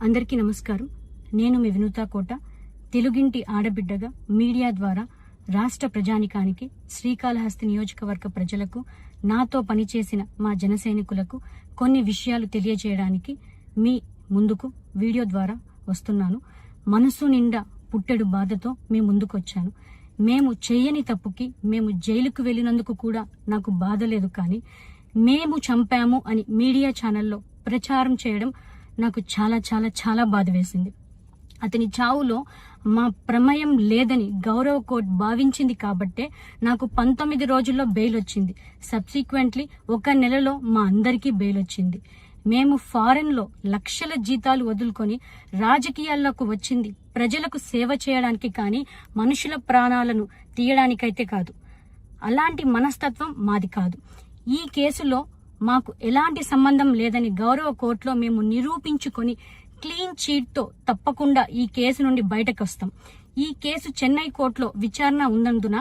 అందరికీ నమస్కారం. నేను మీ వినూత కోట. తెలుగింటి ఆడబిడ్డగా మీడియా ద్వారా రాష్ట్ర ప్రజానికానికి, శ్రీకాళహస్తి నియోజకవర్గ ప్రజలకు, నాతో పనిచేసిన మా జనసైనికులకు కొన్ని విషయాలు తెలియజేయడానికి మీ ముందుకు వీడియో ద్వారా వస్తున్నాను. మనసు నిండా పుట్టెడు బాధతో మీ ముందుకొచ్చాను. మేము చేయని తప్పుకి మేము జైలుకు వెళ్ళినందుకు కూడా నాకు బాధ లేదు, కానీ మేము చంపాము అని మీడియా ఛానల్లో ప్రచారం చేయడం నాకు చాలా చాలా చాలా బాధ వేసింది. అతని చావులో మా ప్రమేయం లేదని గౌరవ కోర్టు భావించింది కాబట్టే నాకు 19 రోజుల్లో బెయిల్ వచ్చింది. సబ్సిక్వెంట్లీ 1 నెలలో మా అందరికీ బెయిల్ వచ్చింది. మేము ఫారెన్లో లక్షల జీతాలు వదులుకొని రాజకీయాల్లోకి వచ్చింది ప్రజలకు సేవ చేయడానికి, కానీ మనుషుల ప్రాణాలను తీయడానికైతే కాదు. అలాంటి మనస్తత్వం మాది కాదు. ఈ కేసులో మాకు ఎలాంటి సంబంధం లేదని గౌరవ కోర్టులో మేము నిరూపించుకొని క్లీన్ చీట్తో తప్పకుండా ఈ కేసు నుండి బయటకు వస్తాం. ఈ కేసు చెన్నై కోర్టులో విచారణ ఉన్నందున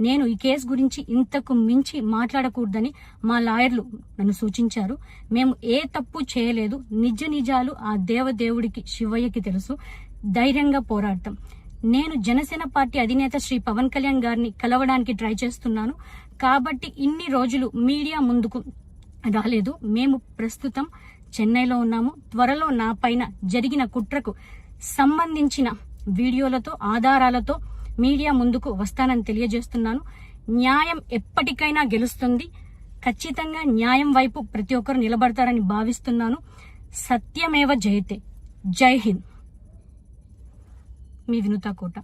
నేను ఈ కేసు గురించి ఇంతకు మించి మాట్లాడకూడదని మా లాయర్లు నన్ను సూచించారు. మేము ఏ తప్పు చేయలేదు. నిజ నిజాలు ఆ దేవదేవుడికి, శివయ్యకి తెలుసు. ధైర్యంగా పోరాడతాం. నేను జనసేన పార్టీ అధినేత శ్రీ పవన్ కళ్యాణ్ గారిని కలవడానికి ట్రై చేస్తున్నాను కాబట్టి ఇన్ని రోజులు మీడియా ముందుకు రాలేదు. మేము ప్రస్తుతం చెన్నైలో ఉన్నాము. త్వరలో నా పైన జరిగిన కుట్రకు సంబంధించిన వీడియోలతో, ఆధారాలతో మీడియా ముందుకు వస్తానని తెలియజేస్తున్నాను. న్యాయం ఎప్పటికైనా గెలుస్తుంది. ఖచ్చితంగా న్యాయం వైపు ప్రతి ఒక్కరు నిలబడతారని భావిస్తున్నాను. సత్యమేవ జయతే. జై హింద్. మీ వినూత కోట.